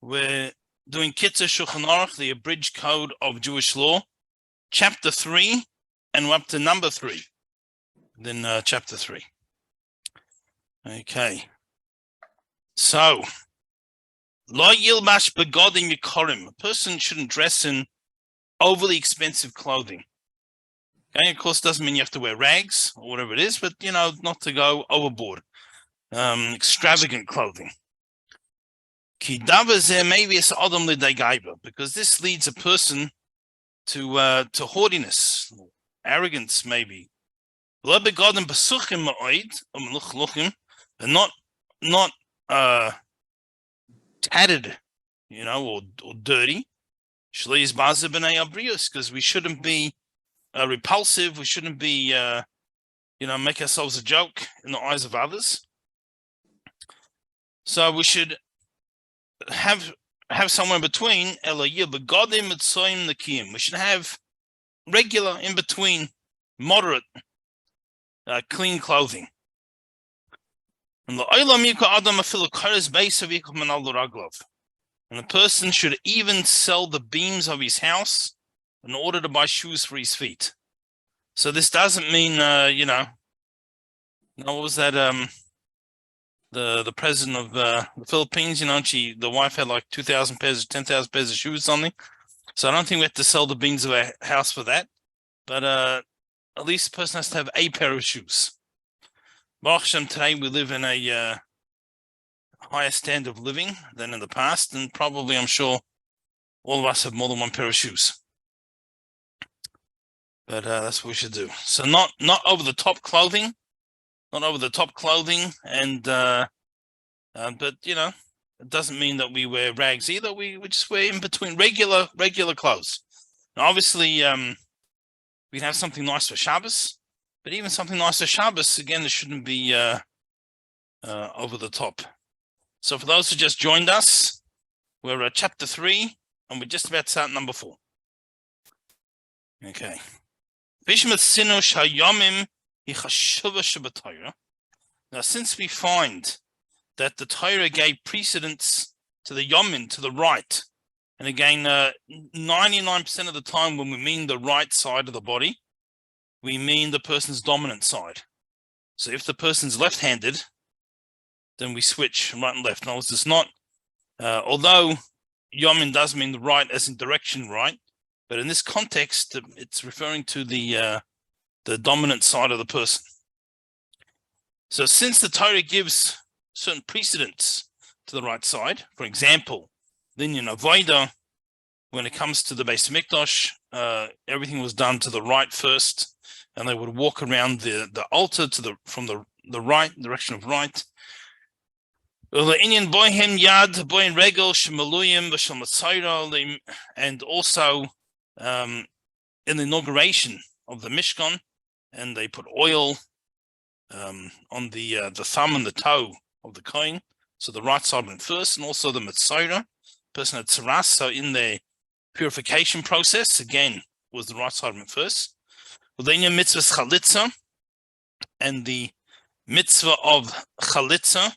We're doing Kitzur Shulchan Aruch, the abridged code of Jewish law, chapter 3, and we're up to number 3. Then chapter 3. Okay. So, Lo yilbash begodim yikorim. A person shouldn't dress in overly expensive clothing. Okay, of course, doesn't mean you have to wear rags or whatever it is, but not to go overboard. Extravagant clothing. Because this leads a person to haughtiness, arrogance, maybe. And not tattered, or dirty. Because we shouldn't be repulsive. We shouldn't be, make ourselves a joke in the eyes of others. So we should have somewhere in between. We should have regular, in between, moderate, clean clothing. And the person should even sell the beams of his house in order to buy shoes for his feet. So this doesn't mean, what was that? The president of the Philippines, the wife had like 2,000 pairs, 10,000 pairs of shoes, something. So I don't think we have to sell the beams of our house for that. But at least the person has to have a pair of shoes. Baruch Hashem, today we live in a higher standard of living than in the past, and probably, I'm sure, all of us have more than one pair of shoes. But that's what we should do. So not over the top clothing. Not over the top clothing, and but it doesn't mean that we wear rags either. We just wear in between regular clothes. Now, obviously, we can have something nice for Shabbos, but even something nice for Shabbos, again, it shouldn't be over the top. So for those who just joined us, we're at chapter 3, and we're just about to start number 4. Okay. Now, since we find that the Torah gave precedence to the Yomin, to the right, and again, 99% of the time when we mean the right side of the body, we mean the person's dominant side. So if the person's left-handed, then we switch right and left. No, it's not, although Yomin does mean the right as in direction right, but in this context, it's referring to the dominant side of the person. So since the Torah gives certain precedence to the right side, for example, Linyan Avodah, when it comes to the Beis Mikdash, everything was done to the right first, and they would walk around the altar from the right, direction of right. And also in the inauguration of the Mishkan, and they put oil on the thumb and the toe of the kohen. So the right side went first, and also the Metzora, person had tzaras. So in their purification process, again, was the right side went first. Then your mitzvah chalitza, and the mitzvah of chalitza,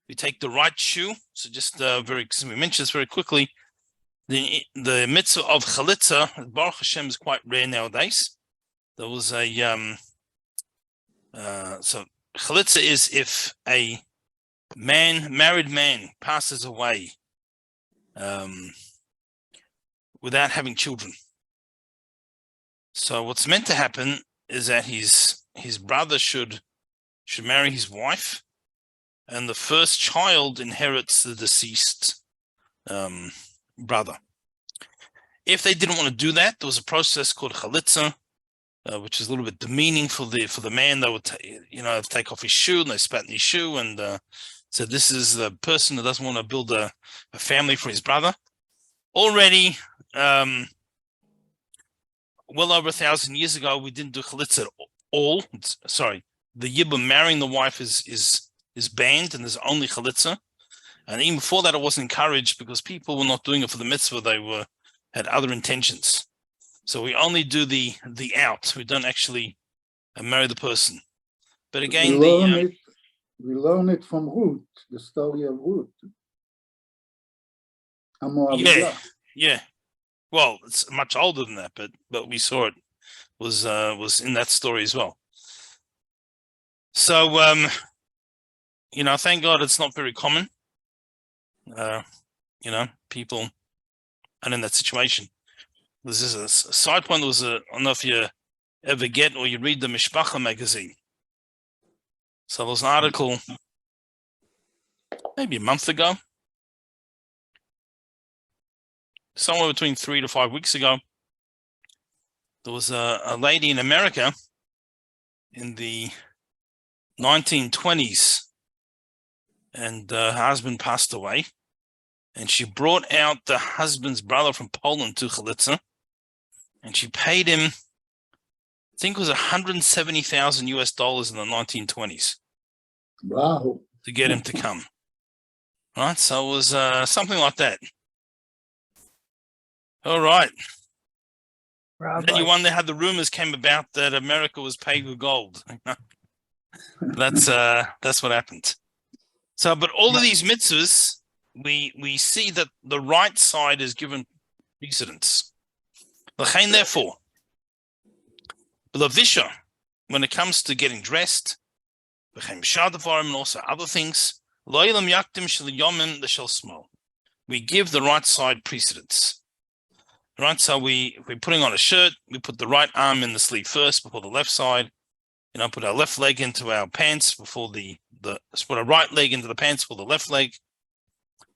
we take the right shoe. So just we mentioned this very chtly. The mitzvah of chalitza, Baruch Hashem, is quite rare nowadays. There was a so chalitza is if a married man passes away without having children. So what's meant to happen is that his brother should marry his wife, and the first child inherits the deceased brother. If they didn't want to do that, there was a process called chalitza, which is a little bit demeaning for the man. They would take off his shoe, and they spat in his shoe, and said, "This is the person that doesn't want to build a family for his brother." Already, well over 1,000 years ago, we didn't do chalitza at all. Sorry, the yibum marrying the wife is banned, and there's only chalitza. And even before that, it wasn't encouraged because people were not doing it for the mitzvah; they had other intentions. So we only do the out. We don't actually marry the person. But again, we learn it from Ruth, the story of Ruth. Yeah, yeah. Well, it's much older than that, but we saw it was in that story as well. So thank God it's not very common. People are in that situation. This is a side point. I don't know if you ever get or you read the Mishpacha magazine. So there was an article maybe a month ago, somewhere between 3 to 5 weeks ago. There was a lady in America in the 1920s, and her husband passed away, and she brought out the husband's brother from Poland to Chalitza, and she paid him, I think it was $170,000 US in the 1920s. Wow. To get him to come. Right, so it was something like that. All right. Then you wonder how the rumors came about that America was paid with gold. That's what happened. So, but all of these mitzvahs, we see that the right side is given precedence. Therefore, Lavisha, when it comes to getting dressed, and also other things, we give the right side precedence. Right, so we're putting on a shirt, we put the right arm in the sleeve first before the left side. Put our left leg into our pants before put our right leg into the pants for the left leg.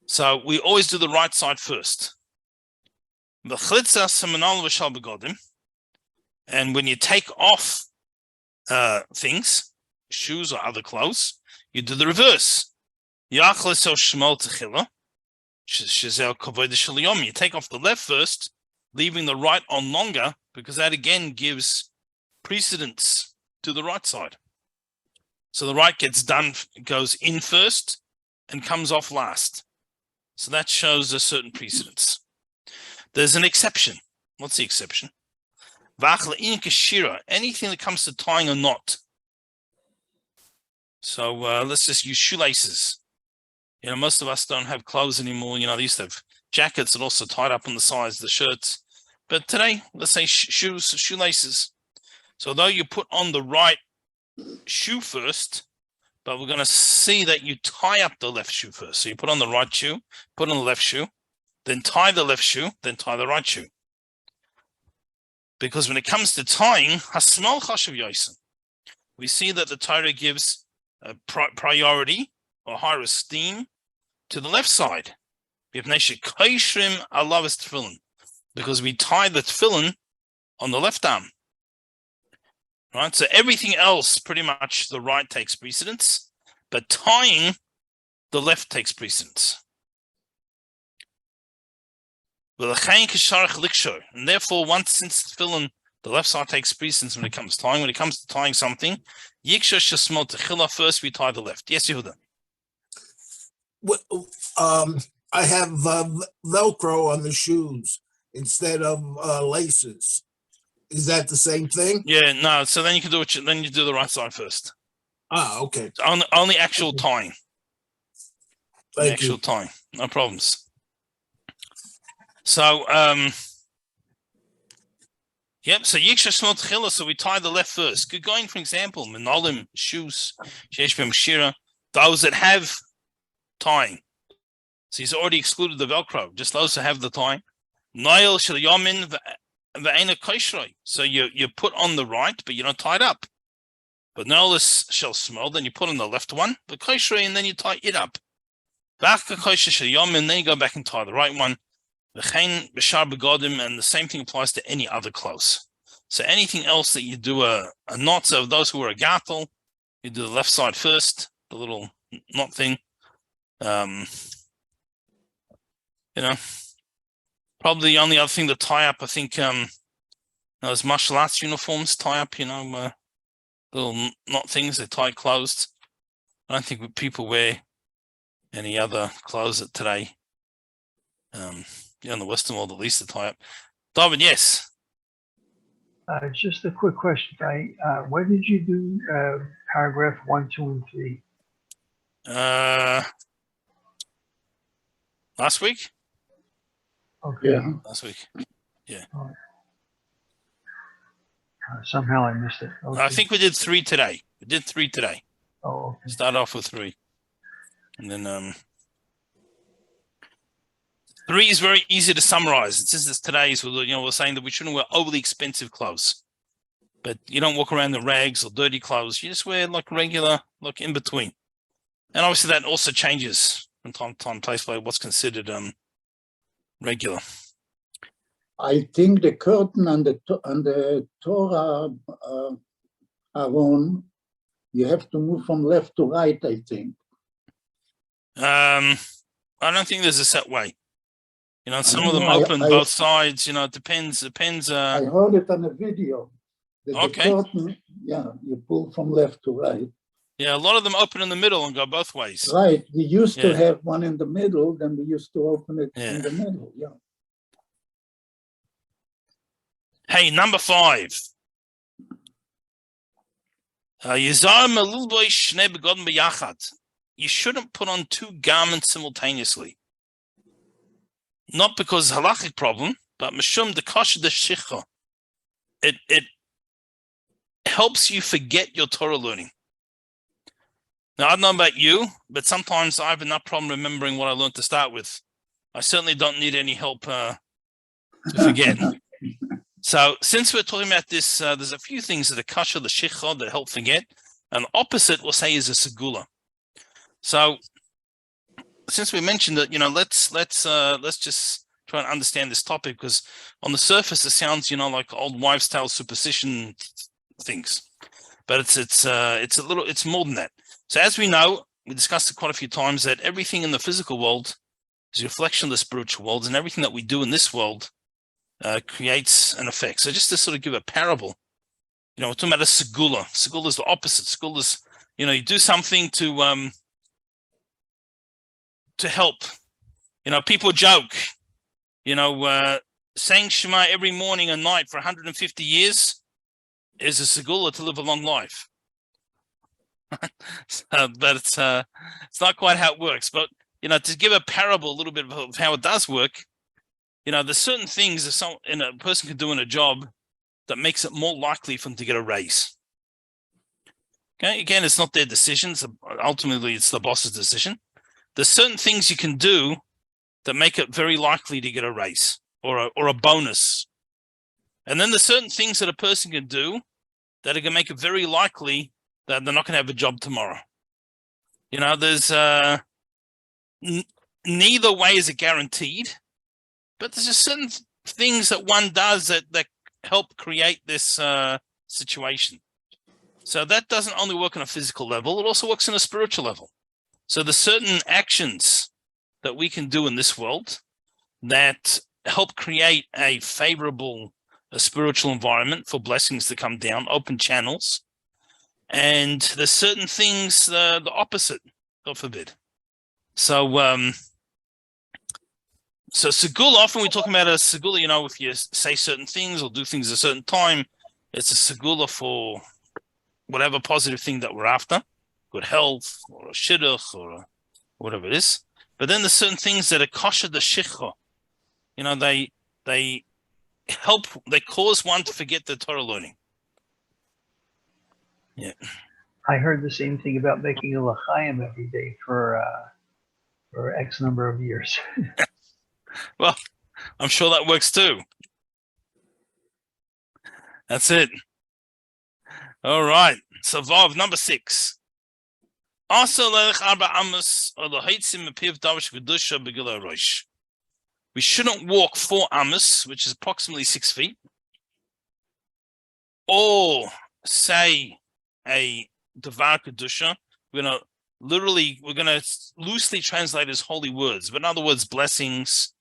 So we always do the right side first. And when you take off things, shoes or other clothes, you do the reverse. You take off the left first, leaving the right on longer, because that again gives precedence to the right side. So the right goes in first and comes off last. So that shows a certain precedence. There's an exception. What's the exception? Anything that comes to tying a knot. So let's just use shoelaces. Most of us don't have clothes anymore. They used to have jackets that also tied up on the sides of the shirts. But today, let's say shoelaces. So though you put on the right shoe first, but we're going to see that you tie up the left shoe first. So you put on the right shoe, put on the left shoe, then tie the left shoe, then tie the right shoe. Because when it comes to tying, hasmal chashav yosen, we see that the Torah gives a priority or higher esteem to the left side. Because we tie the tefillin on the left arm. Right, so everything else, pretty much the right takes precedence, but tying, the left takes precedence. And therefore, since tefillin, the left side takes precedence when it comes to tying. When it comes to tying something, first we tie the left. Yes, Yehuda. I have Velcro on the shoes instead of laces. Is that the same thing? Yeah, no. So then you can do then you do the right side first. Okay. Only actual tying. Thank you. Tying, no problems. So yep. So yiksha shmot chila. So we tie the left first. Good going, for example, minolim shoes, shesh b'mshira, those that have tying. So he's already excluded the Velcro. Just those that have the tying. Noel shel yamin. So you put on the right, but you're not tied up. But now this shall smell, then you put on the left one, the kosher, and then you tie it up. And then you go back and tie the right one. And the same thing applies to any other clothes. So anything else that you do a knot, so those who are a gartel, you do the left side first, the little knot thing. Probably the only other thing to tie up, I think, those martial arts uniforms tie up, little knot things, they tie closed. I don't think people wear any other clothes today. In the Western world, at least, to tie up. David, yes. Just a quick question, Guy. When did you do paragraph 1, 2, and 3? Last week? Okay. Yeah. last week. Somehow I missed it. Okay. I think we did 3 today. We did 3 today. Oh, okay. Start off with 3. And then 3 is very easy to summarize. It's just today's, we're saying that we shouldn't wear overly expensive clothes. But you don't walk around in rags or dirty clothes. You just wear like regular, like in between. And obviously that also changes from time to time, place by what's considered regular. I think the curtain on the Torah Aron, you have to move from left to right, I think. I don't think there's a set way. Some of them know, open both sides. It depends. I heard it on a video. That Okay. The curtain, you pull from left to right. Yeah, a lot of them open in the middle and go both ways. Right. We used to Yeah. have one in the middle, then we used to open it Yeah. in the middle. Yeah. Hey, number 5. You shouldn't put on 2 garments simultaneously. Not because it's a halachic problem, but mishum de kasha de shicha. It helps you forget your Torah learning. Now, I don't know about you, but sometimes I have enough problem remembering what I learned to start with. I certainly don't need any help to forget. So since we're talking about this, there's a few things that are kasha, the shicha, that help forget. And the opposite, we'll say, is a segula. So since we mentioned that, let's just try and understand this topic, because on the surface it sounds, like old wives' tale superstition things, but it's more than that. So as we know, we discussed it quite a few times, that everything in the physical world is a reflection of the spiritual world, and everything that we do in this world creates an effect. So just to sort of give a parable, we're talking about a segula. Segula is the opposite. Segula is, you do something to help. People joke, saying Shema every morning and night for 150 years is a segula to live a long life. But it's not quite how it works. But, to give a parable, a little bit of how it does work, there's certain things that a person can do in a job that makes it more likely for them to get a raise. Okay, again, it's not their decisions. Ultimately, it's the boss's decision. There's certain things you can do that make it very likely to get a raise or a bonus. And then there's certain things that a person can do that are going to make it very likely that they're not going to have a job tomorrow. There's neither way is it guaranteed, but there's just certain things that one does that help create this situation. So that doesn't only work on a physical level, it also works on a spiritual level. So there's certain actions that we can do in this world that help create a favorable spiritual environment for blessings to come down, open channels. And there's certain things, the opposite, God forbid. So segula, often we're talking about a segula, if you say certain things or do things at a certain time, it's a segula for whatever positive thing that we're after, good health or a shidduch or whatever it is. But then there's certain things that are kosher the shicha. They cause one to forget the Torah learning. Yeah. I heard the same thing about making a l'chaim every day for X number of years. Well, I'm sure that works too. That's it. All right. So Vav, number 6. We shouldn't walk 4 amos, which is approximately 6 feet, or say a Devar Kedusha. We're going to loosely translate as holy words, but in other words, blessings,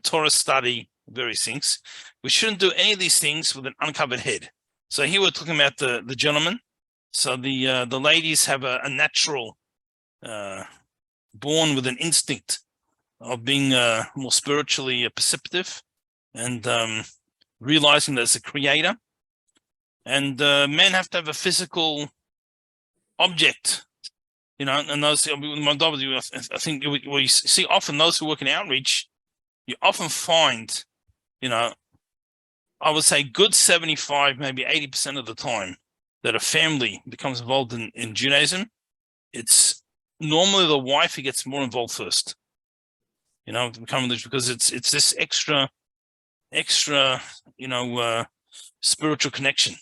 Torah study, various things. We shouldn't do any of these things with an uncovered head. So here we're talking about the gentleman. So the ladies have a natural, born with an instinct of being more spiritually perceptive and realizing there's a creator. And men have to have a physical object, and those, I think we see often those who work in outreach, you often find, I would say good 75, maybe 80% of the time that a family becomes involved in Judaism, it's normally the wife who gets more involved first. Because it's this extra, spiritual connection.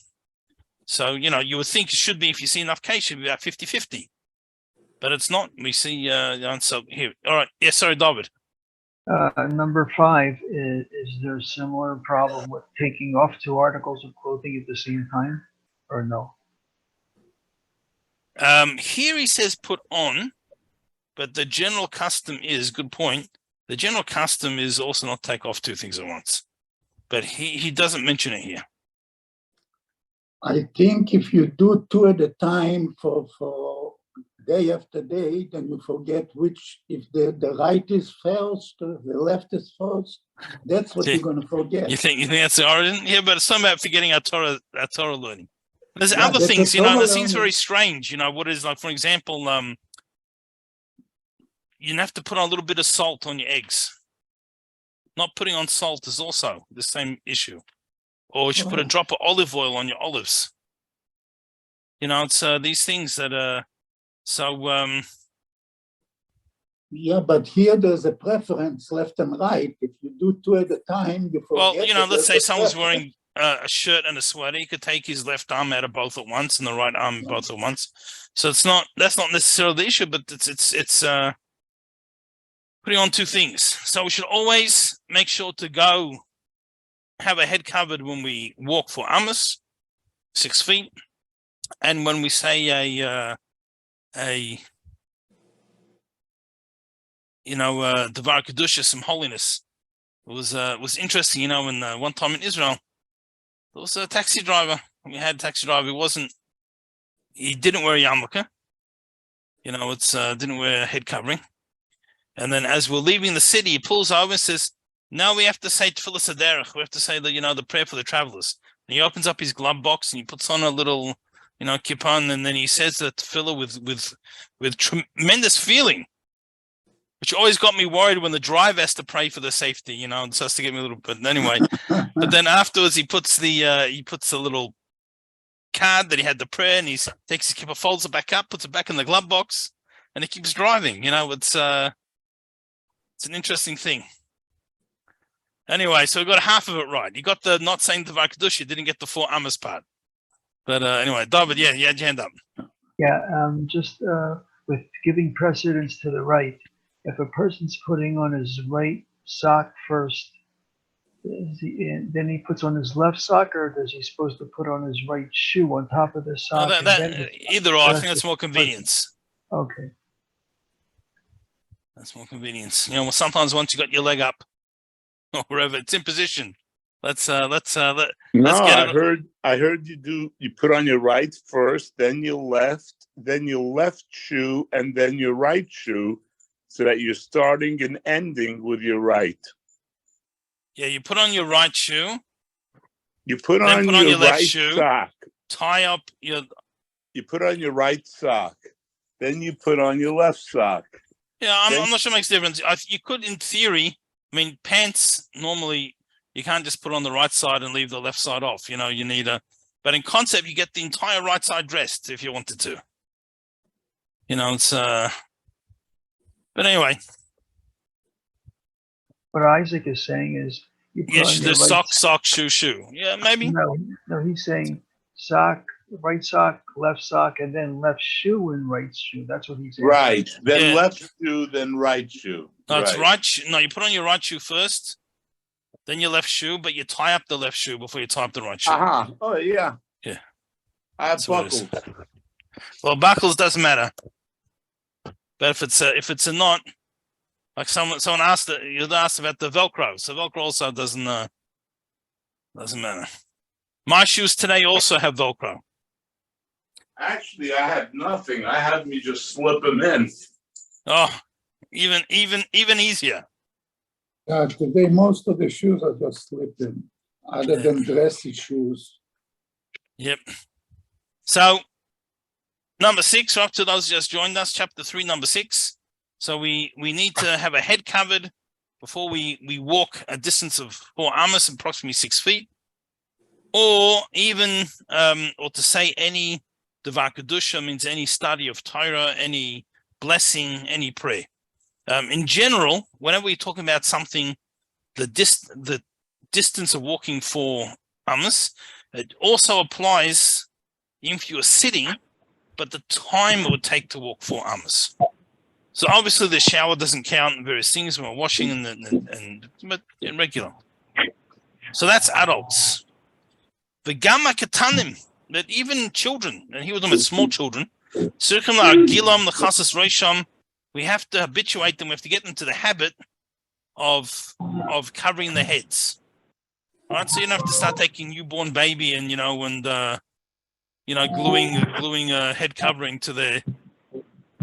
So, you would think it should be, if you see enough cases, it should be about 50-50. But it's not. We see, so here. All right. Yeah, sorry, David. Number 5, is there a similar problem with taking off 2 articles of clothing at the same time, or no? Here he says put on, but the general custom is, good point, the general custom is also not take off 2 things at once. But he doesn't mention it here. I think if you do 2 at a time for day after day, then you forget which, if the right is first, the left is first. That's what you're going to forget. You think that's the origin? Yeah, but it's something about forgetting our Torah learning. There's Yeah, other that's things, a Torah that seems learning. very strange. What is, like, for example, you have to put on a little bit of salt on your eggs. Not putting on salt is also the same issue. Or you should put a drop of olive oil on your olives. It's these things that Yeah, but here there's a preference, left and right. If you do 2 at a time, you forget. well, let's say there's a someone's preference. wearing a shirt and a sweater. He could take his left arm out of both at once and the right arm both at once. So that's not necessarily the issue, but it's putting on 2 things. So we should always make sure to go have a head covered when we walk for Amos, 6 feet, and when we say a Devar Kedusha, some holiness. It was interesting, when one time in Israel, there was a taxi driver. We had a taxi driver. He didn't wear a yarmulke. Didn't wear a head covering. And then as we're leaving the city, he pulls over and says, now we have to say Tfilas Haderech. We have to say the prayer for the travelers. And he opens up his glove box and he puts on a little, kippah, and then he says the tefillah with tremendous feeling, which always got me worried when the driver has to pray for the safety, so it has to get me a little bit. Anyway, but then afterwards he puts the little card that he had the prayer, and he takes his kippah, folds it back up, puts it back in the glove box, and he keeps driving. It's an interesting thing. Anyway, so we got half of it right. You got the not saying Devar Kedusha, you didn't get the 4 Amos part. But anyway, David, yeah, you had your hand up. Yeah, just with giving precedence to the right, if a person's putting on his right sock first, then he puts on his left sock, or is he supposed to put on his right shoe on top of the sock? Either or, I think that's more convenience. Okay. That's more convenience. Sometimes once you got your leg up, or wherever it's in position, let's get it. I heard you put on your right first, then your left shoe, and then your right shoe, so that you're starting and ending with your right. Yeah, you put on your right shoe. You put on your left right shoe, sock. tie up your. You put on your right sock. Then you put on your left sock. Yeah, I'm not sure it makes a difference. You could, in theory, pants, normally you can't just put on the right side and leave the left side off. You need but in concept, you get the entire right side dressed if you wanted to. It's, but anyway. What Isaac is saying is, you put on your sock, shoe. Yeah, maybe. No, he's saying sock, right sock, left sock, and then left shoe and right shoe. That's what he's saying. Right. Then left shoe, then right shoe. No, it's right. No, you put on your right shoe first, then your left shoe, but you tie up the left shoe before you tie up the right shoe. Oh, yeah. Yeah. I have buckles. Well, buckles doesn't matter. But if it's a knot, like someone asked about the Velcro. So Velcro also doesn't matter. My shoes today also have Velcro. Actually, I had nothing. I had me just slip them in. Oh, even easier. Today, most of the shoes are just slipped in, other than dressy shoes. Yep. So, number 6, up to those who just joined us, chapter 3, number 6. So we need to have a head covered before we walk a distance of 4 amos, approximately 6 feet, or even or to say any Devar Kedusha means any study of Torah, any blessing, any prayer. In general, whenever we're talking about something, the distance of walking 4 amos, it also applies if you are sitting, but the time it would take to walk 4 amos. So obviously the shower doesn't count in various things when we're washing but in regular. So that's adults. The gamma katanim, that even children, and he was talking about small children, we have to habituate them, we have to get them to the habit of covering their heads. Right? So you don't have to start taking newborn baby and gluing a head covering to their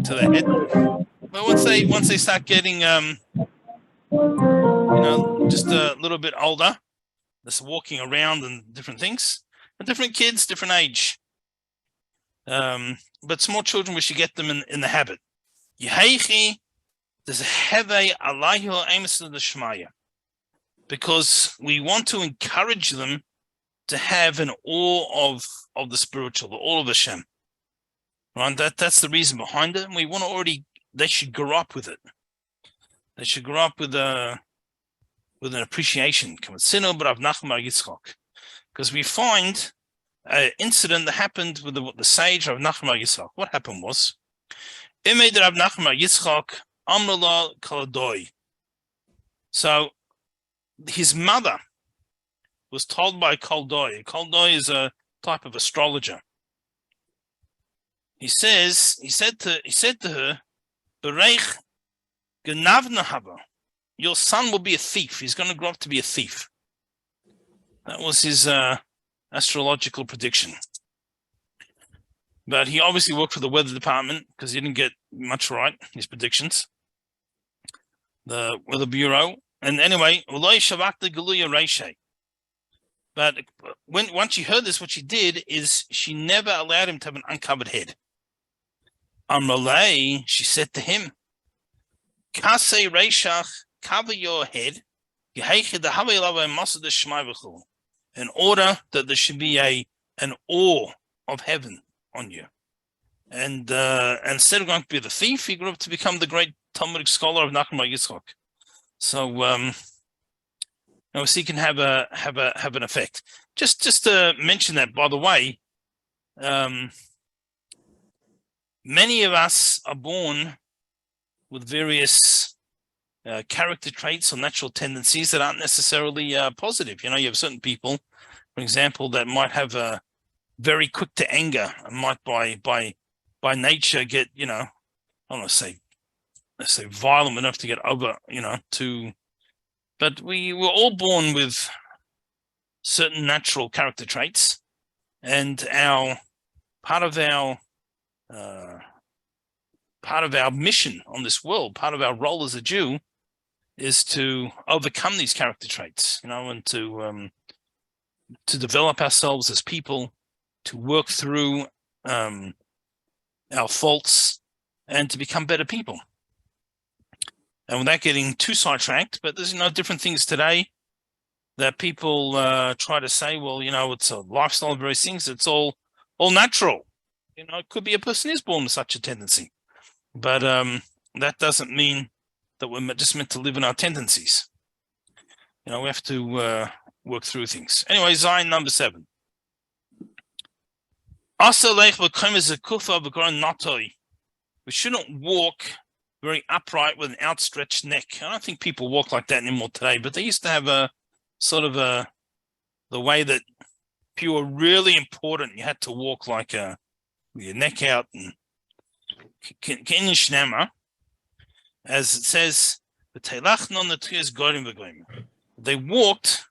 head. But once they start getting just a little bit older, just walking around and different things, and different kids, different age. But small children, we should get them in the habit. Because we want to encourage them to have an awe of the spiritual, the awe of Hashem. Right? That's the reason behind it. And we want to they should grow up with it. They should grow up with an appreciation. Because we find an incident that happened with the sage Rav Nachman Yitzchok. What happened was, Rav Nachman Yitzchok Amrullah Kaladoi. So his mother was told by Kaldoi. Kaldoi is a type of astrologer. He said to her, Bereich Genavna Haba, your son will be a thief. He's going to grow up to be a thief. That was his astrological prediction. But he obviously worked for the weather department because he didn't get much right, his predictions. The Weather Bureau. And anyway, but once she heard this, what she did is she never allowed him to have an uncovered head. Amralei, she said to him, Kase Reishach, cover your head, in order that there should be an awe of heaven on you. And instead of going to be the thief, he grew up to become the great Talmudic scholar of Nachman Yitzchok. So so he can have an effect. Just to mention that, by the way, many of us are born with various character traits or natural tendencies that aren't necessarily positive. You have certain people, for example, that might have a very quick to anger and might by nature get, I don't want to say, let's say violent enough to get over, but we were all born with certain natural character traits, and part of our mission on this world, part of our role as a Jew, is to overcome these character traits, and to develop ourselves as people, to work through our faults, and to become better people. And without getting too sidetracked, but there's different things today that people try to say, well, it's a lifestyle of various things. It's all natural. It could be a person is born with such a tendency, but that doesn't mean that we're just meant to live in our tendencies. We have to work through things. Anyway, Zion number 7. We shouldn't walk very upright with an outstretched neck. I don't think people walk like that anymore today, but they used to have a sort of the way that if you were really important, you had to walk like with your neck out and as it says, they walked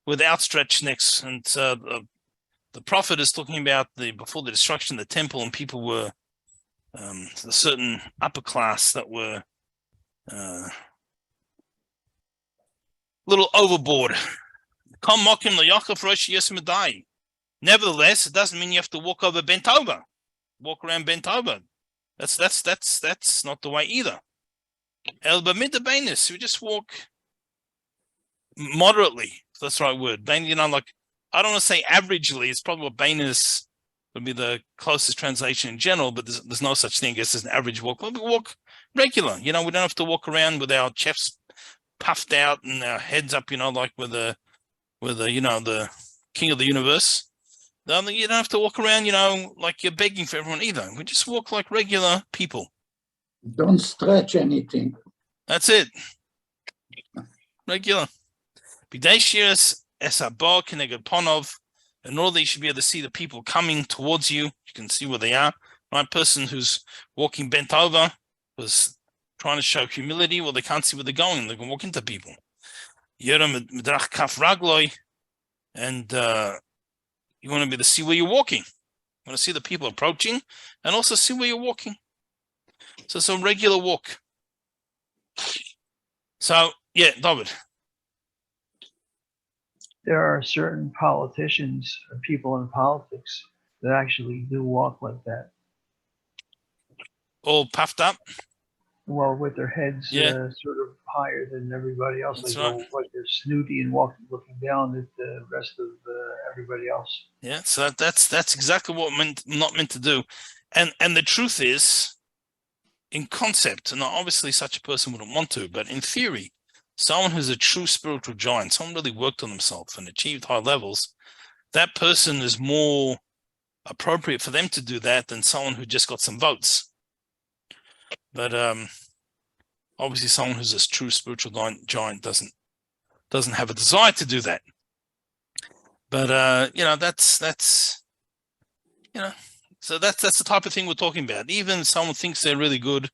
with outstretched necks. And the prophet is talking about before the destruction of the temple, and people were a certain upper class that were a little overboard. Nevertheless, it doesn't mean you have to walk around bent over. That's not the way either. We just walk moderately. That's the right word. Bain, like, I don't want to say averagely. It's probably what Bain is would be the closest translation in general, but there's no such thing as an average walk. We walk regular. We don't have to walk around with our chests puffed out and our heads up, like with the the king of the universe. You don't have to walk around, like you're begging for everyone either. We just walk like regular people. Don't stretch anything. That's it. Regular. B'day shiras es haba keneged ponov. In order that you should be able to see the people coming towards you, you can see where they are. Right, person who's walking bent over was trying to show humility. Well, they can't see where they're going. They can walk into people. Yera midrach kaf ragloi, and you want to be able to see where you're walking. You want to see the people approaching, and also see where you're walking. So it's a regular walk. So yeah, David. There are certain politicians or people in politics that actually do walk like that. All puffed up. Well, with their heads sort of higher than everybody else. That's They right. go like they're snooty and looking down at the rest of everybody else. Yeah, so that's exactly what not meant to do. And the truth is, in concept, and obviously such a person wouldn't want to, but in theory, someone who's a true spiritual giant, someone really worked on themselves and achieved high levels, that person is more appropriate for them to do that than someone who just got some votes. But obviously someone who's a true spiritual giant doesn't have a desire to do that. But that's so that's the type of thing we're talking about. Even if someone thinks they're really good,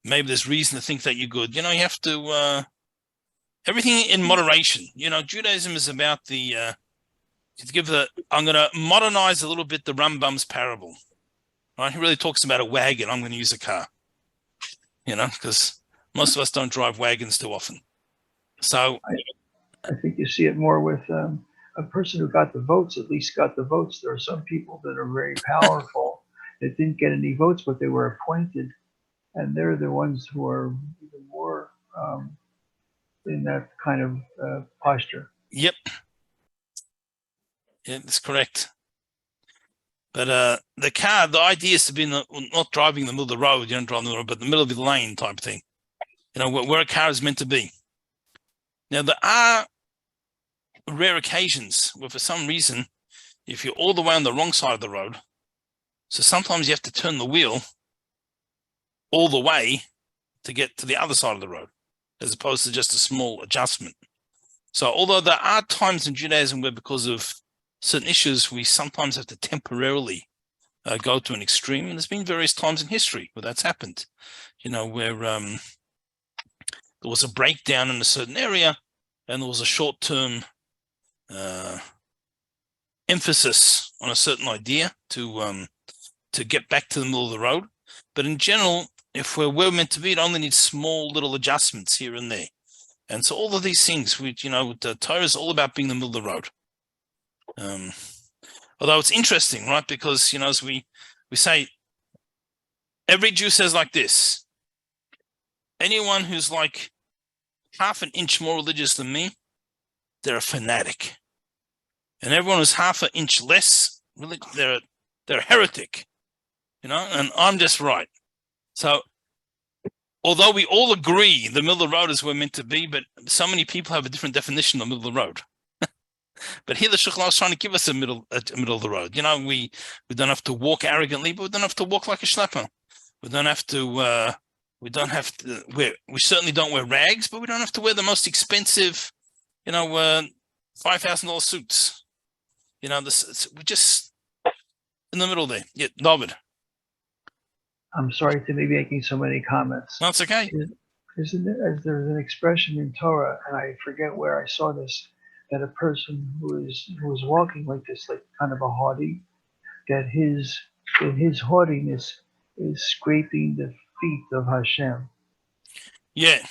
maybe there's reason to think that you're good. You have to everything in moderation. Judaism is about I'm going to modernize a little bit the Rambam's parable. Right? He really talks about a wagon. I'm going to use a car. Because most of us don't drive wagons too often. So I think you see it more with a person who got the votes, at least got the votes. There are some people that are very powerful that didn't get any votes, but they were appointed. And they're the ones who are even more in that kind of posture. Yep. Yeah, that's correct. But the car, the idea is to be not driving in the middle of the road, you don't drive in the middle, but the middle of the lane type thing. Where a car is meant to be. Now, there are rare occasions where for some reason, if you're all the way on the wrong side of the road, so sometimes you have to turn the wheel all the way to get to the other side of the road, as opposed to just a small adjustment. So although there are times in Judaism where because of certain issues, we sometimes have to temporarily go to an extreme, and there's been various times in history where that's happened, where there was a breakdown in a certain area, and there was a short-term emphasis on a certain idea to get back to the middle of the road. But in general, if we're where we're meant to be, it only needs small little adjustments here and there. And so all of these things, the Torah is all about being in the middle of the road. Although it's interesting, right? Because, as we say, every Jew says like this: anyone who's like half an inch more religious than me, they're a fanatic. And everyone who's half an inch less, they're a heretic, and I'm just right. So, although we all agree the middle of the road is where we're meant to be, but so many people have a different definition of the middle of the road. But here the Shulchan is trying to give us a middle of the road. We don't have to walk arrogantly, but we don't have to walk like a schlepper. We don't have to. We certainly don't wear rags, but we don't have to wear the most expensive, $5,000 suits. We're just in the middle there. Yeah, David. I'm sorry to be making so many comments. No, it's okay. There's an expression in Torah, and I forget where I saw this, that a person who is walking like this, like kind of a haughty, that his haughtiness is scraping the feet of Hashem. Yeah,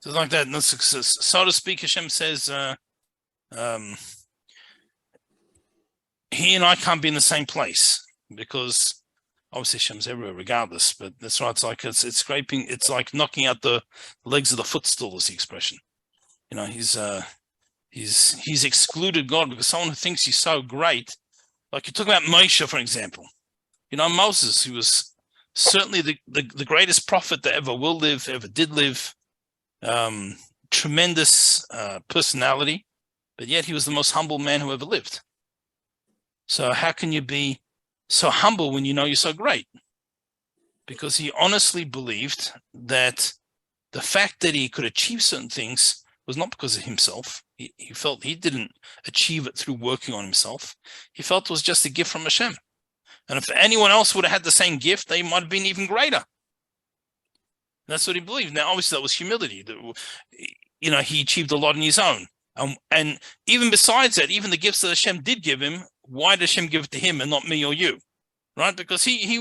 so like that. So to speak, Hashem says, he and I can't be in the same place, because obviously Hashem's everywhere regardless, but that's right. It's scraping, it's like knocking out the legs of the footstool is the expression. He's he's excluded God because someone who thinks he's so great, like you talk about Moshe, for example. You know, Moses, who was certainly the greatest prophet that ever will live, ever did live, tremendous personality, but yet he was the most humble man who ever lived. So how can you be so humble when you know you're so great? Because he honestly believed that the fact that he could achieve certain things was not because of himself. He felt he didn't achieve it through working on himself. He felt it was just a gift from Hashem. And if anyone else would have had the same gift, they might have been even greater. That's what he believed. Now, obviously, that was humility. You know, he achieved a lot on his own. And even besides that, even the gifts that Hashem did give him, why did Hashem give it to him and not me or you? Right? Because he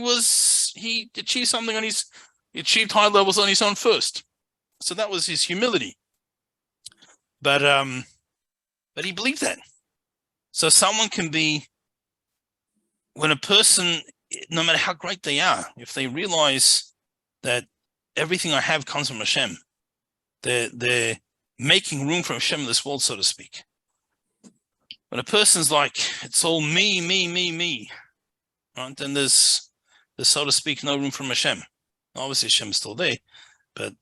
achieved something on he achieved high levels on his own first. So that was his humility. But he believed that. So someone can be, when a person, no matter how great they are, if they realize that everything I have comes from Hashem, they're making room for Hashem in this world, so to speak. When a person's like, it's all me, right? Then there's so to speak, no room for Hashem. Obviously, Hashem's still there, but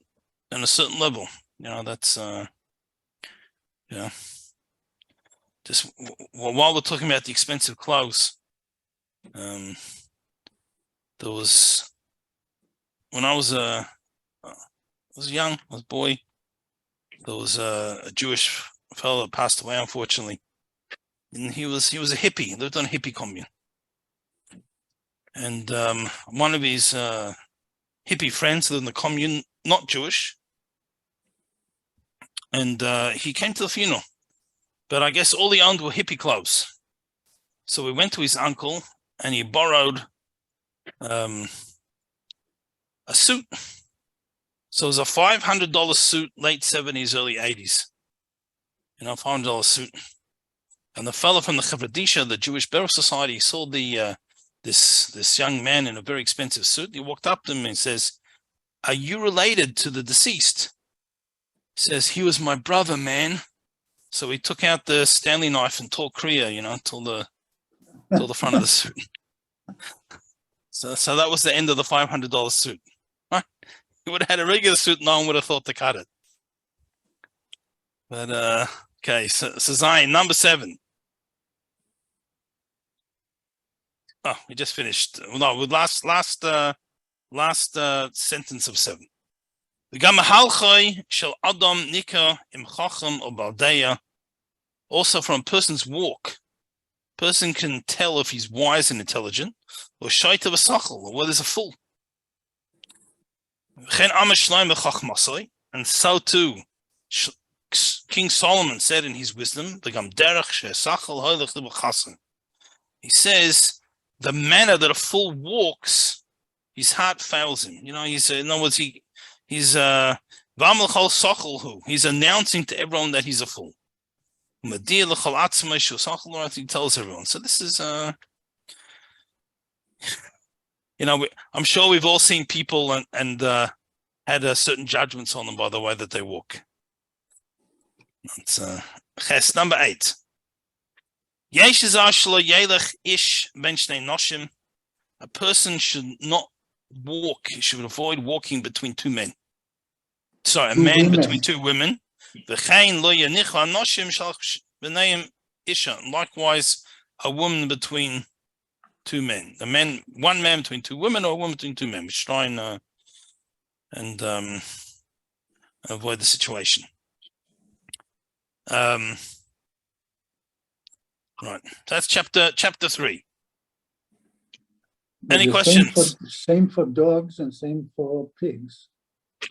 on a certain level, you know, that's, just while we're talking about the expensive clothes, there was, when I was young, I was a boy, there was a Jewish fellow that passed away, unfortunately. And he was a hippie. He lived on a hippie commune. And one of his hippie friends lived in the commune, not Jewish. And he came to the funeral. But I guess all he owned were hippie clothes. So we went to his uncle and he borrowed a suit. So it was a $500 suit, late 70s, early 80s. You know, $500 suit. And the fellow from the Chavradisha, the Jewish Burial Society, saw the this young man in a very expensive suit. He walked up to him and says, "Are you related to the deceased?" He says, "He was my brother, man." So he took out the Stanley knife and tore Kriya, you know, till the front of the suit. So that was the end of the $500 suit. Right? He would have had a regular suit, no one would have thought to cut it. But okay, so Zion, number 7. Oh, we just finished. No, with last sentence of 7. Also from a person's walk, person can tell if he's wise and intelligent, or shait of a sachel, or whether he's a fool. And so too, King Solomon said in his wisdom, he says, the manner that a fool walks, his heart fails him. You know, in other words, he's announcing to everyone that he's a fool. He tells everyone. So this is, you know, I'm sure we've all seen people and had certain judgments on them by the way that they walk. That's number 8. A person should not walk, he should avoid walking between 2 men. Sorry, a man between 2 women. Likewise, a woman between 2 men. One man between 2 women, or a woman between 2 men. We should try and avoid the situation. Right, that's chapter 3. Any questions? Same for dogs and same for pigs.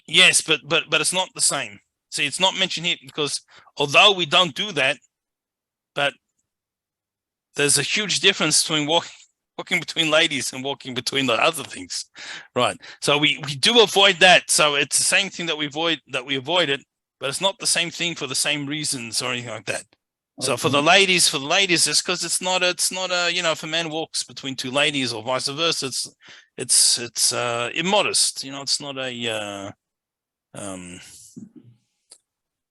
Yes, but it's not the same. See, it's not mentioned here because although we don't do that, but there's a huge difference between walking between ladies and walking between the other things, right? So we do avoid that. So it's the same thing that we avoid it, but it's not the same thing for the same reasons or anything like that. So for the ladies, it's because it's not a, you know, if a man walks between 2 ladies or vice versa, it's immodest. You know, it's not a, you know,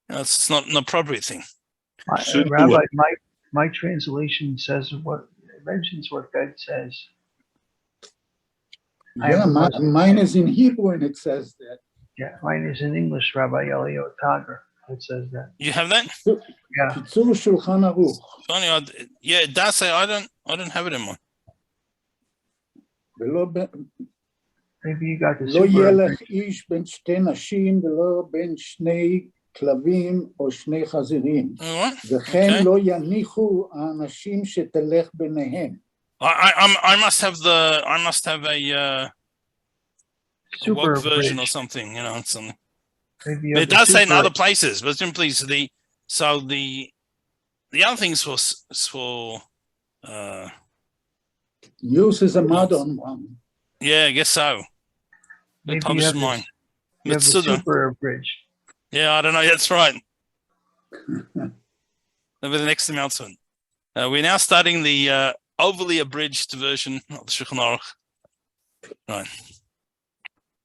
it's not an appropriate thing. Rabbi, my translation says mentions what God says. I have Yeah, the most- mine is in Hebrew and it says that. Yeah, mine is in English, Rabbi Elio Tager. It says that. You have that? Yeah, Kitzur Shulchan Aruch. Funny, yeah, it does say I don't have it in mine. ולא maybe you got the לא super. ילך איש בין שתי נשים ולא בין שני כלבים או שני חזירים. All right. וכן Okay. לא יניחו האנשים שתלך ביניהם. I must have a Super woke version or abridged. something, it's something. Maybe you But have it the does say in super- other places, but simply the other things for Use is a modern one. yeah, I guess so. They Maybe you published have mine. you have the Mitsuda. super abridged. Yeah, I don't know. That's right. Over the next announcement. We're now starting the overly abridged version of the Shulchan Aruch. Right.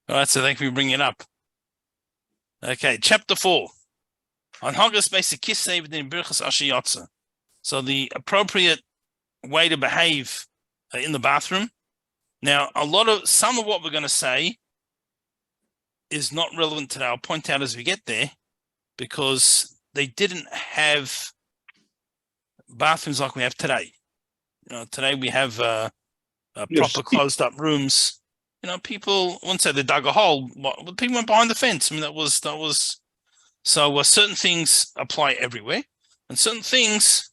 All right, so thank you for bringing it up. Okay, chapter 4. On Hagas basic kisei v'din birchas asher yotza. So the appropriate way to behave in the bathroom. Now, some of what we're going to say is not relevant today. I'll point out as we get there, because they didn't have bathrooms like we have today. Today we have Yes. proper closed up rooms. People wouldn't say they dug a hole. But people went behind the fence. I mean, that was so. Certain things apply everywhere, and certain things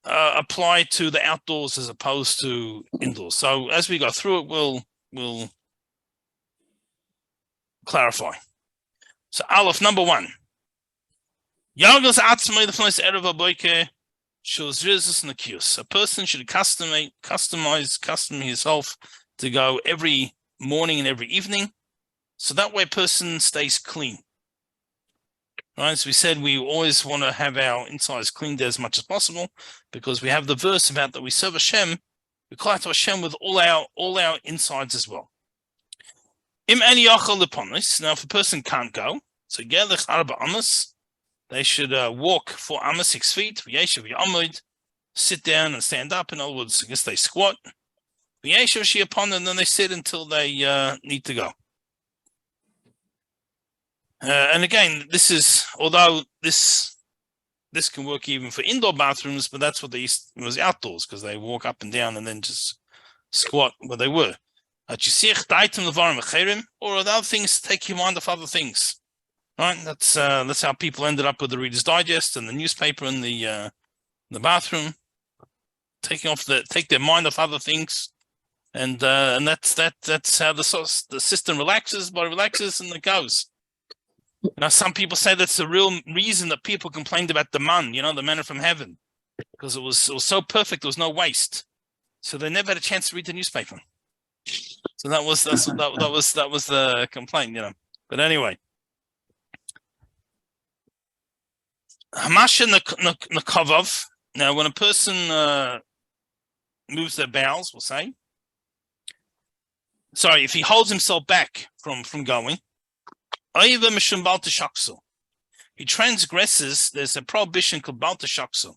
apply to the outdoors as opposed to indoors. So as we go through it, we'll clarify. So Aleph, number 1. Yargos atzmei lefnos erev haboker shel zrizus nakius. A person should custom himself to go every morning and every evening, so that way a person stays clean. Right, as we said, we always want to have our insides cleaned as much as possible, because we have the verse about that we serve Hashem, we call out to Hashem with all our insides as well. Im ani yachal leponis. Now, if a person can't go, so gelech arba amas, they should walk 4 amas, 6 feet. V'yeshav yamud, sit down and stand up. In other words, I guess they squat. V'yeshav shiapon, and then they sit until they need to go. And again, this is, although this can work even for indoor bathrooms, but that's what they used, it was outdoors, because they walk up and down and then just squat where they were. Or other things, take your mind off other things. Right? That's how people ended up with the Reader's Digest and the newspaper and the bathroom. Take their mind off other things, and that's how the system relaxes. Body relaxes, and it goes. Now, some people say that's the real reason that people complained about the man, the manna from heaven, because it was so perfect, there was no waste, so they never had a chance to read the newspaper. So that was the complaint, But anyway, Hamasha Nakavov. Now, when a person moves their bowels, we'll say, if he holds himself back from going, he transgresses. There's a prohibition called Balta Shakso.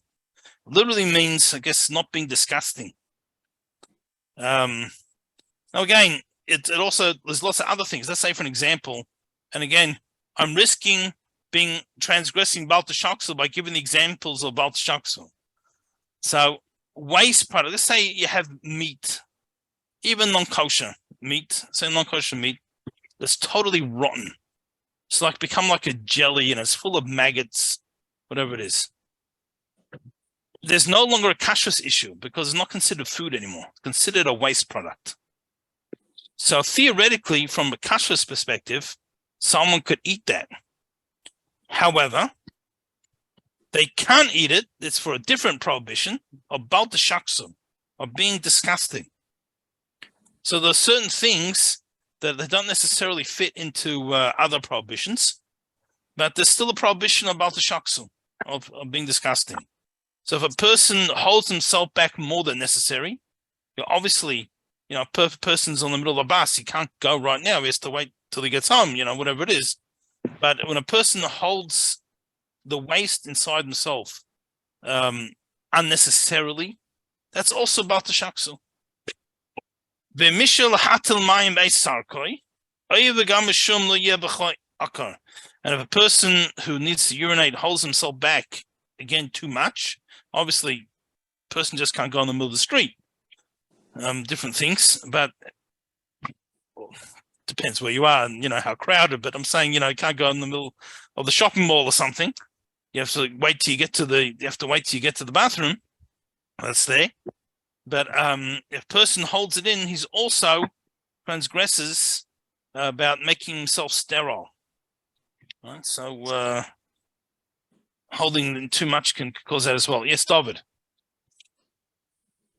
Literally means, I guess, not being disgusting. Now again, it also, there's lots of other things. Let's say, for an example, and again, I'm risking transgressing Balta Shakso by giving the examples of Balta Shakso. So waste product. Let's say you have meat, even non-kosher meat. Say non-kosher meat that's totally rotten. It's become like a jelly, and it's full of maggots, whatever it is. There's no longer a kashrus issue, because it's not considered food anymore. It's considered a waste product. So theoretically, from a kashrus perspective, someone could eat that. However, they can't eat it. It's for a different prohibition of balta shaksu, of being disgusting. So there are certain things that they don't necessarily fit into other prohibitions, but there's still a prohibition about the shaksu, of being disgusting. So if a person holds himself back more than necessary, obviously, a person's on the middle of the bus, he can't go right now, he has to wait till he gets home, whatever it is. But when a person holds the waste inside himself unnecessarily, that's also about the shaksu. V'mishel hatel mayim beis sarkoi, and if a person who needs to urinate holds himself back again too much, obviously, person just can't go in the middle of the street. Different things, but well, depends where you are and how crowded. But I'm saying you can't go in the middle of the shopping mall or something. You have to wait till you get to the bathroom. That's there. But if a person holds it in, he's also transgresses about making himself sterile. Right? So holding too much can cause that as well. Yes, David.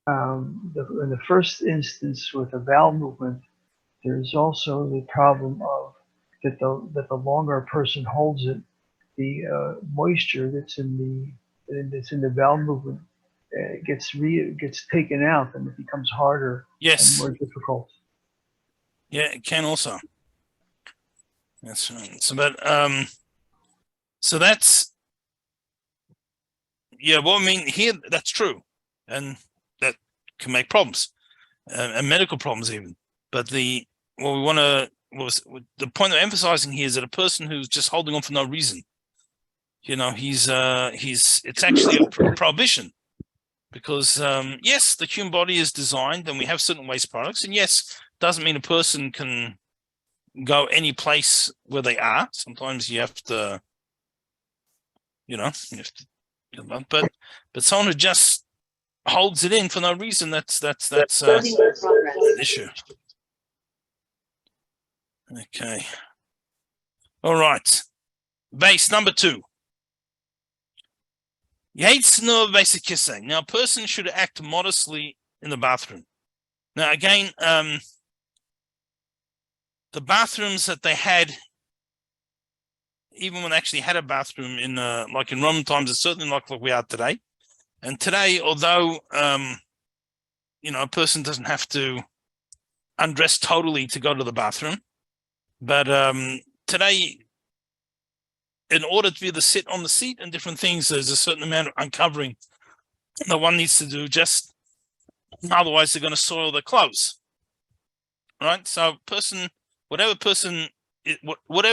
In the first instance with a bowel movement, there's also the problem of that the longer a person holds it, the moisture that's in the bowel movement gets taken out, and it becomes harder and more difficult. Yeah, it can also. That's right. So that's well, I mean here that's true, and that can make problems, and medical problems even. But the point of emphasizing here is that a person who's just holding on for no reason, it's actually a prohibition, because yes, the human body is designed, and we have certain waste products, and yes, doesn't mean a person can go any place where they are. Sometimes you have to, but someone who just holds it in for no reason, that's an issue. Okay. All right. Base number 2. Now, a person should act modestly in the bathroom. Now, again, the bathrooms that they had, even when they actually had a bathroom in like in Roman times, it's certainly not like we are today. And today, although a person doesn't have to undress totally to go to the bathroom, but today, in order to be able to sit on the seat and different things, there's a certain amount of uncovering that one needs to do, just otherwise they're going to soil their clothes. Right? So whatever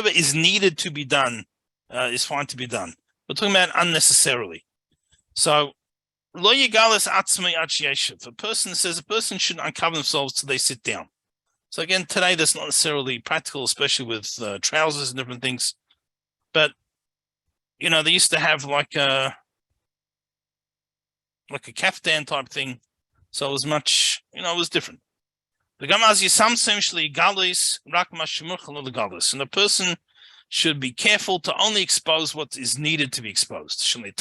is needed to be done is fine to be done. We're talking about unnecessarily. So lo yigalas atzmei ad sheyeshev. A person says a person shouldn't uncover themselves till they sit down. So again, today that's not necessarily practical, especially with trousers and different things. But they used to have like a kaftan type thing, so it was much, it was different. And the person should be careful to only expose what is needed to be exposed. So he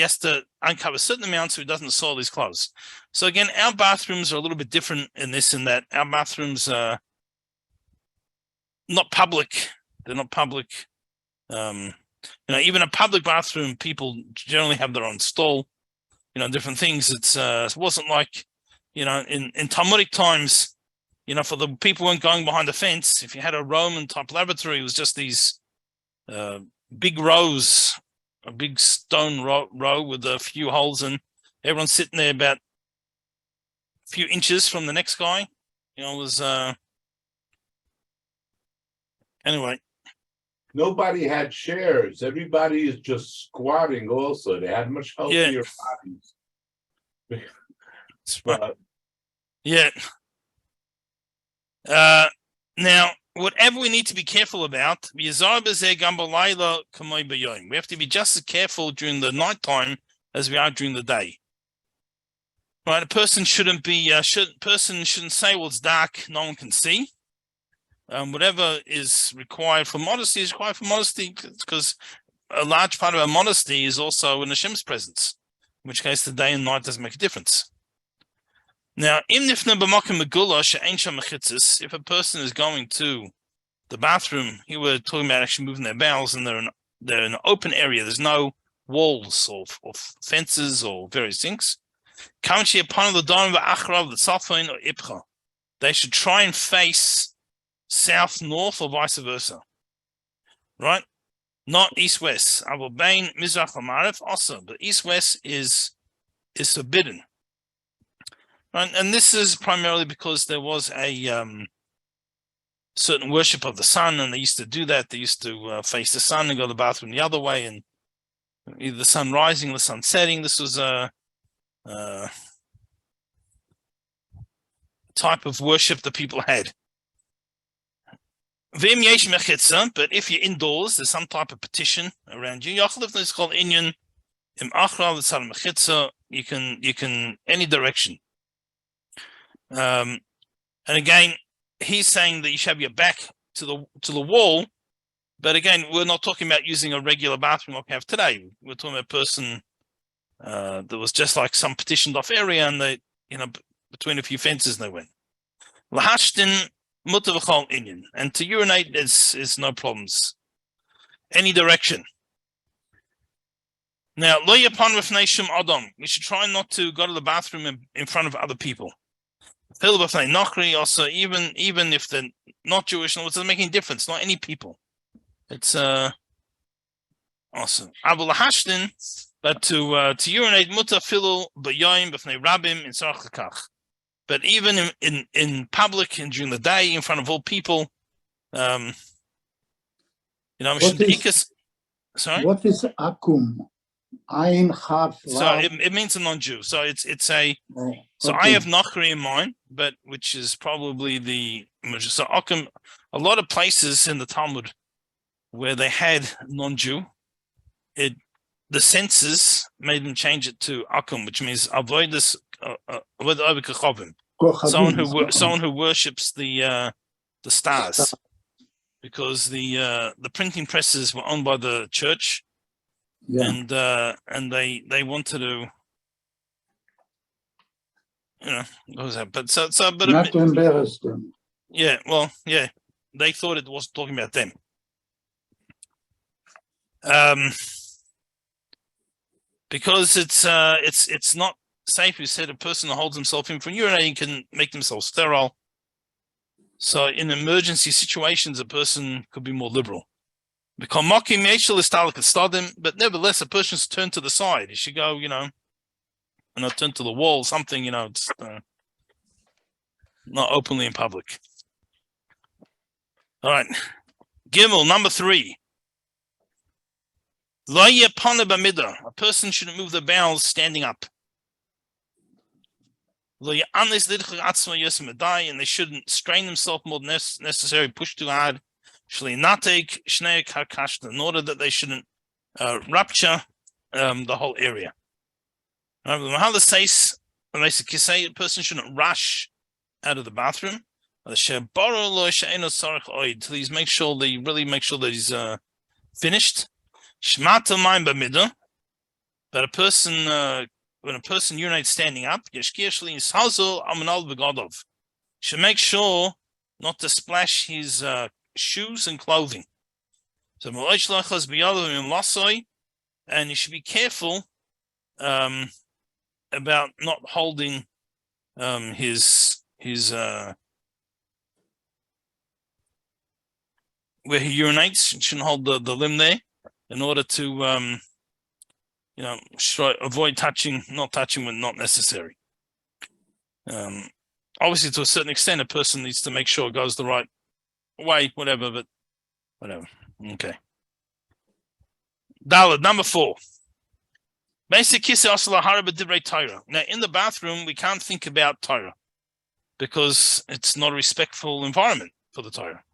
has to uncover a certain amount so he doesn't soil his clothes. So again, our bathrooms are a little bit different in that our bathrooms are not public. They're not public. Even a public bathroom, people generally have their own stall. Different things. It wasn't like, in Talmudic times, for the people who weren't going behind the fence. If you had a Roman type lavatory, it was just these big rows, a big stone row with a few holes, and everyone's sitting there about a few inches from the next guy. It was anyway. Nobody had chairs. Everybody is just squatting also. They had much healthier bodies. But, yeah. Now, whatever we need to be careful about, we have to be just as careful during the nighttime as we are during the day. Right? A person shouldn't say, well, it's dark, no one can see. Whatever is required for modesty is required for modesty, because a large part of our modesty is also in Hashem's presence, in which case the day and night doesn't make a difference. Now, if a person is going to the bathroom, here we're talking about actually moving their bowels, and they're in an open area, there's no walls or fences or various things. They should try and face south, north, or vice versa, right? not east-west. Avo bein mizrach v'ma'ariv also, but east-west is forbidden. Right? And this is primarily because there was a certain worship of the sun, and they used to do that. They used to face the sun and go to the bathroom the other way, and either the sun rising or the sun setting. This was a type of worship that people had. But if you're indoors, there's some type of petition around you. It's called inyan im achra l'tzad mechitza. You can any direction. And again, he's saying that you should have your back to the wall. But again, we're not talking about using a regular bathroom like we have today. We're talking about a person that was just like some petitioned off area, and they, between a few fences, they went. Lahashtin mutar v'chol inyan, and to urinate is no problems, any direction. Now, lo yapon b'fnei shum adam. We should try not to go to the bathroom in front of other people. Fil b'fnei nochri also, even if they're not Jewish, it doesn't make any difference. Not any people. It's awesome. Abu lahashtin, but to urinate mutar filu b'yoyim b'fnei rabim in sarach l'kach. But even in public and during the day, in front of all people, sorry. What is akum? Ayin chaf. So it means a non-Jew. So it's a. Oh, okay. So I have Nachri in mind, but which is probably the. So akum, a lot of places in the Talmud where they had non-Jew, the censors made them change it to akum, which means avoid this. Someone who worships the stars, because the printing presses were owned by the church, and they wanted to, what was that? But but not to embarrass them. Yeah, they thought it wasn't talking about them. Because it's not safe. We said a person who holds himself in for urinating can make themselves sterile. So in emergency situations, a person could be more liberal. But nevertheless, a person's turned to the side. He should go, turn to the wall, something, it's not openly in public. All right. Gimel, number 3. A person shouldn't move the bowels standing up. And they shouldn't strain themselves more than necessary, push too hard, in order that they shouldn't rupture the whole area. The says, when they say a person shouldn't rush out of the bathroom, please make sure that he's finished. But a person, when a person urinates standing up, should make sure not to splash his shoes and clothing. So, and you should be careful about not holding his where he urinates. You shouldn't hold the limb there in order to avoid not touching when not necessary. Obviously, to a certain extent, a person needs to make sure it goes the right way, whatever. Okay. Daled, number 4. Basic kisse asla haraba divrei Torah. Now, in the bathroom, we can't think about Torah because it's not a respectful environment for the Torah.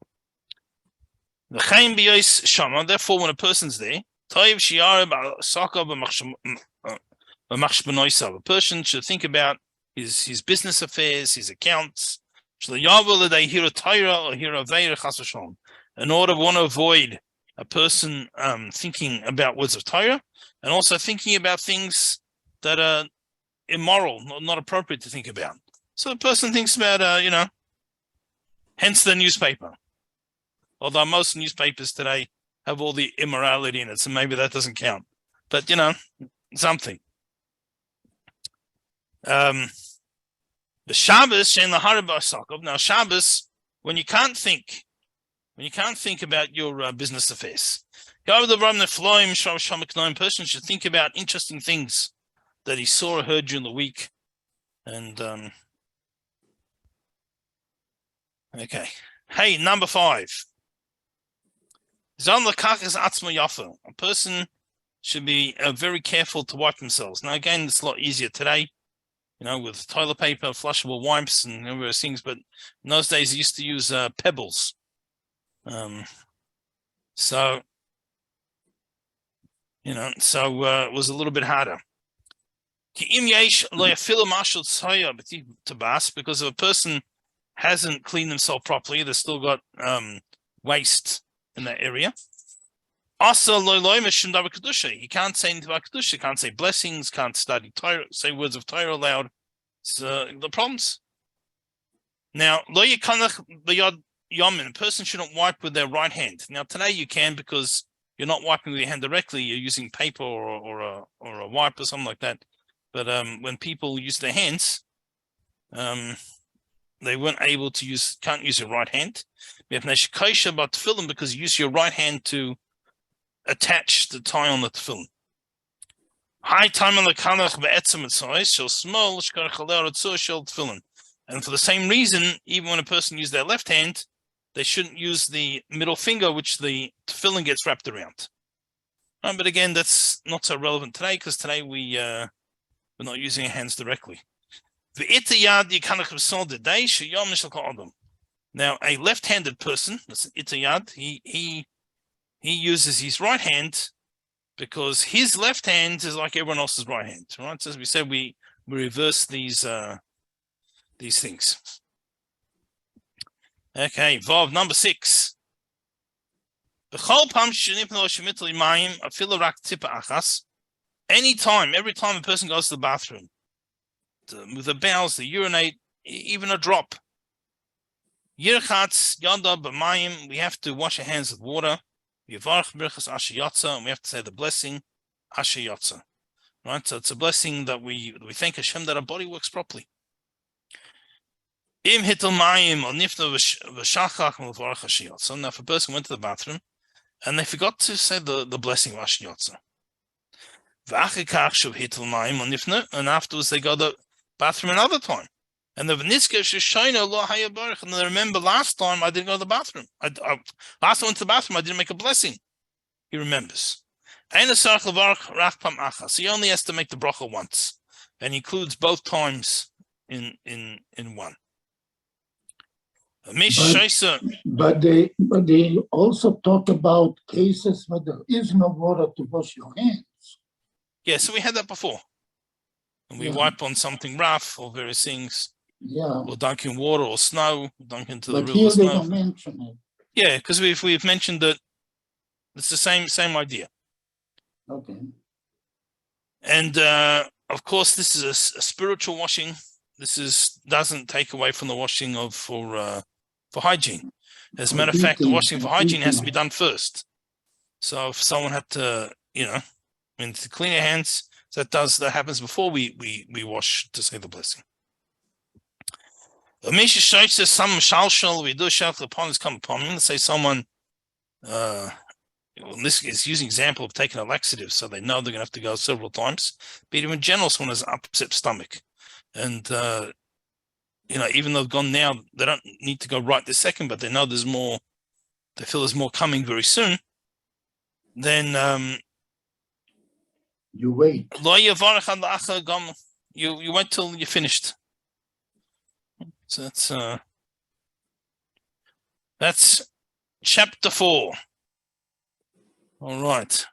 Therefore, when a person's there, a person should think about his business affairs, his accounts, in order to want to avoid a person thinking about words of Torah, and also thinking about things that are immoral, not appropriate to think about. So the person thinks about, hence the newspaper. Although most newspapers today have all the immorality in it, so maybe that doesn't count. But, something. The Shabbos, now Shabbos, when you can't think about your business affairs, Person should think about interesting things that he saw or heard during the week. And okay. Hey, number 5. A person should be very careful to wipe themselves. Now, again, it's a lot easier today, with toilet paper, flushable wipes, and various things. But in those days, they used to use pebbles. So it was a little bit harder. Because if a person hasn't cleaned themselves properly, they've still got waste in that area. He can't say anything about Kedusha, can't say blessings, can't study Torah, say words of Torah aloud. So the problems. Now, a person shouldn't wipe with their right hand. Now, today you can, because you're not wiping with your hand directly, you're using paper or a wipe or something like that. But when people use their hands, they weren't able to can't use your right hand. Because you use your right hand to attach the tie on the tefillin. And for the same reason, even when a person uses their left hand, they shouldn't use the middle finger, which the tefillin gets wrapped around. But again, that's not so relevant today, because today we're not using our hands directly. Now, a left-handed person, that's itayad, he uses his right hand because his left hand is like everyone else's right hand, right? So as we said, we reverse these things. Okay, Vav, number 6. Every time a person goes to the bathroom, with the bowels, the urinate, even a drop, we have to wash our hands with water. And we have to say the blessing, Asher Yotza. Right? So it's a blessing that we thank Hashem that our body works properly. So now if a person went to the bathroom and they forgot to say the blessing of Asher Yotza, and afterwards they go to the bathroom another time, and they remember last time I didn't go to the bathroom. Last time I went to the bathroom, I didn't make a blessing. He remembers. So he only has to make the bracha once, and includes both times in one. But they also talk about cases where there is no water to wash your hands. Yeah, so we had that before. And we wipe on something rough or various things. Yeah. Or dunk in water or snow, dunk into the river. But here they don't mention it. Yeah, because we've mentioned that it's the same idea. Okay. And of course, this is a spiritual washing. This doesn't take away from the washing for hygiene. As a matter of fact, the washing for hygiene has to be done first. So if someone had to, to clean their hands, that happens before we wash to say the blessing. Let's say someone, this is using example of taking a laxative, so they know they're going to have to go several times. But even in general, someone has an upset stomach, and even though they've gone now, they don't need to go right this second, but they know there's more. They feel there's more coming very soon. Then you wait. You wait till you're finished. So that's chapter 4. All right.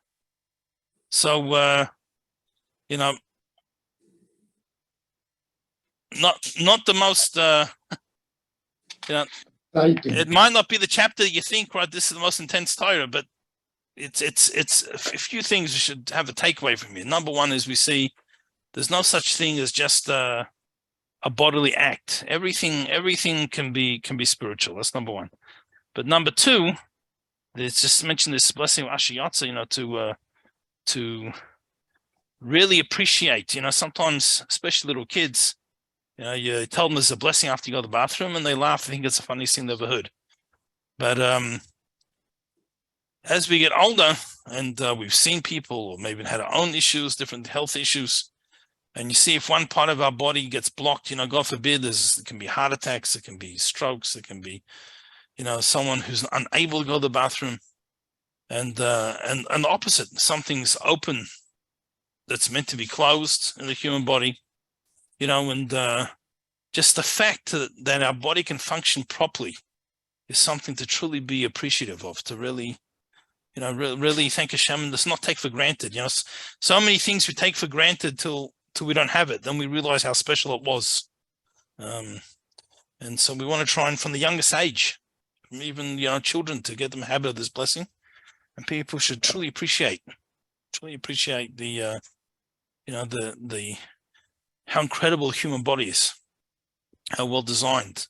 So not the most it might not be the chapter you think, right, this is the most intense Torah, but it's a few things we should have a takeaway from here. Number one is we see there's no such thing as just a bodily act. Everything can be spiritual. That's number one. But number two, it's just mentioned this blessing of Asher Yotza, to really appreciate, sometimes, especially little kids, you tell them there's a blessing after you go to the bathroom and they laugh. I think it's the funniest thing they've ever heard. But as we get older and we've seen people or maybe had our own issues, different health issues, and you see if one part of our body gets blocked, God forbid, it can be heart attacks, it can be strokes, it can be, someone who's unable to go to the bathroom, and the opposite, something's open that's meant to be closed in the human body, and just the fact that our body can function properly is something to truly be appreciative of, to really, really thank Hashem and let's not take for granted. So many things we take for granted till we don't have it, then we realize how special it was. And so we want to try and from the youngest age, from even children, to get them a habit of this blessing, and people should truly appreciate the the how incredible the human body is, how well designed.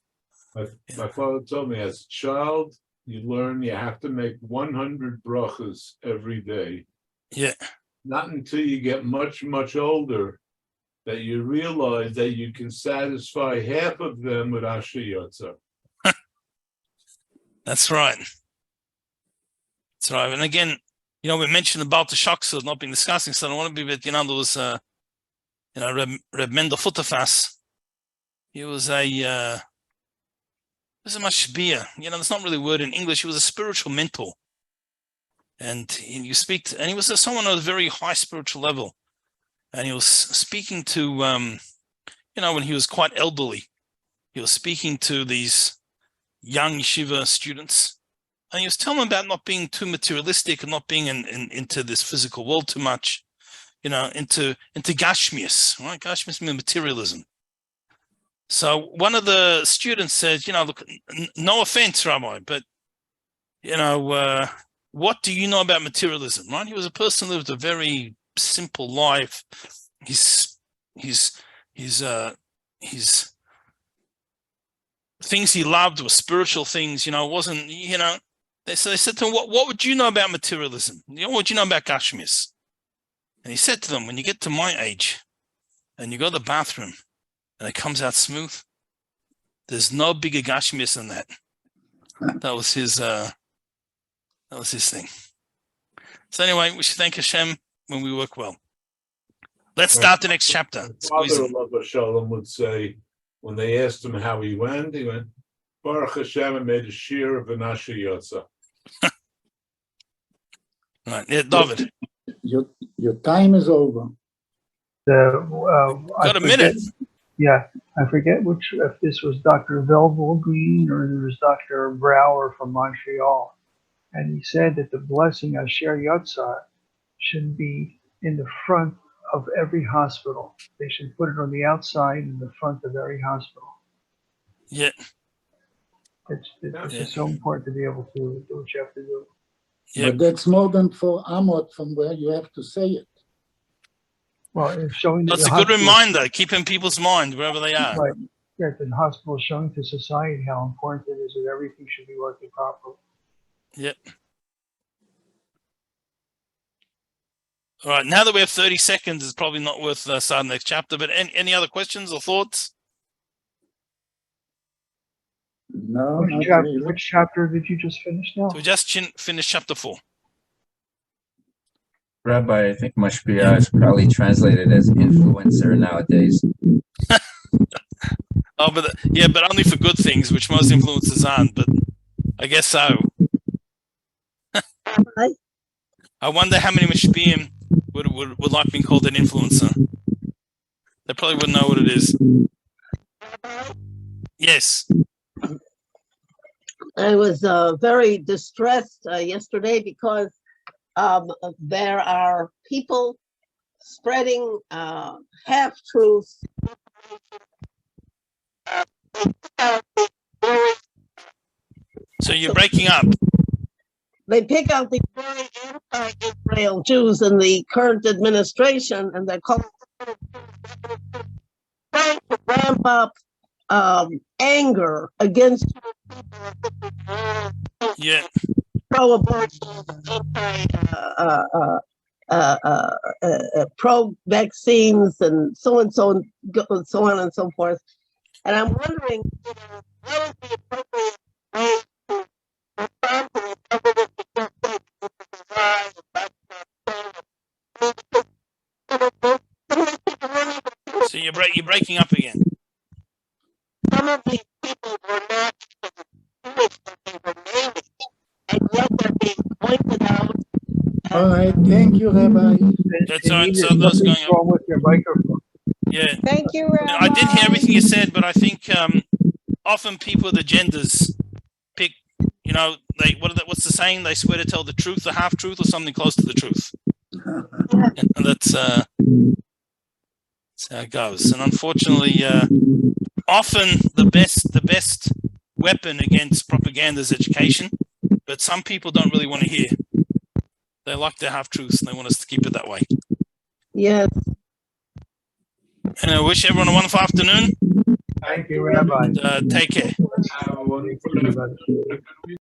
My father told me as a child, you learn you have to make 100 brachas every day. Yeah. Not until you get much, much older that you realize that you can satisfy half of them with Asher Yotza. That's right. That's right. And again, we mentioned about the shocks of not being discussing, so I don't want to be, but there was Reb Mendel Futterfass. He was a mashbia. That's not really a word in English. He was a spiritual mentor, and he was someone on a very high spiritual level, and he was speaking to, when he was quite elderly, he was speaking to these young yeshiva students, and he was telling them about not being too materialistic and not being into this physical world too much, into gashmias, right? Gashmias means materialism. So one of the students says, look, no offense, Rabbi, but, what do you know about materialism, right? He was a person who lived a very simple life. His things he loved were spiritual things, wasn't, they said to him, what would you know about materialism? What would you know about Gashmis? And he said to them, when you get to my age and you go to the bathroom and it comes out smooth, there's no bigger Gashmis than that. That was his thing. So anyway, we should thank Hashem when we work well. Let's start the next chapter. Father of Shalom would say, when they asked him how he went, Baruch Hashem, and made a shear of an Asher Yotza. Right. Yeah, David. Your time is over. Got a minute. Yeah, I forget if this was Dr. Velvel Green or there was Dr. Brower from Montreal. And he said that the blessing Asher Yotza should be in the front of every hospital. They should put it on the outside in the front of every hospital. Yeah. It's just so important to be able to do what you have to do. Yep. But that's more than 4 amot from where you have to say it. Well, it's showing that That's a good reminder. Keep in people's mind wherever they are. Right. Yeah, the hospital is showing to society how important it is that everything should be working properly. Yep. All right. Now that we have 30 seconds, it's probably not worth starting the next chapter. But any other questions or thoughts? No, Which chapter did you just finish now? So we just finished chapter 4. Rabbi, I think Mashpia is probably translated as influencer nowadays. Oh, but only for good things, which most influencers aren't. But I guess so. I wonder how many Mashpiim would like being called an influencer. They probably wouldn't know what it is. Yes. I was very distressed yesterday because there are people spreading half-truths. So you're breaking up. They pick out the very anti-Israel Jews in the current administration, and they're trying to ramp up anger against Yeah. pro-abortion, pro-vaccines, and so on and so forth. And I'm wondering, what is the appropriate way to respond to this other than to just say, So you're breaking up again. Some of these people were not Jewish that they were naming, and yet they're being pointed out. All right, thank you, Rabbi. That's all right. Anita, So those something's going up. wrong with your microphone. Yeah. Thank you, Rabbi. I did hear everything you said, but I think often people with agendas pick, you know, they what's the saying? They swear to tell the truth, the half truth, or something close to the truth. And that's how it goes. And unfortunately, often the best weapon against propaganda is education, but some people don't really want to hear. They like their half truths, and they want us to keep it that way. Yes. And I wish everyone a wonderful afternoon. Thank you, Rabbi. And, take care. Have a wonderful Thank you, Rabbi.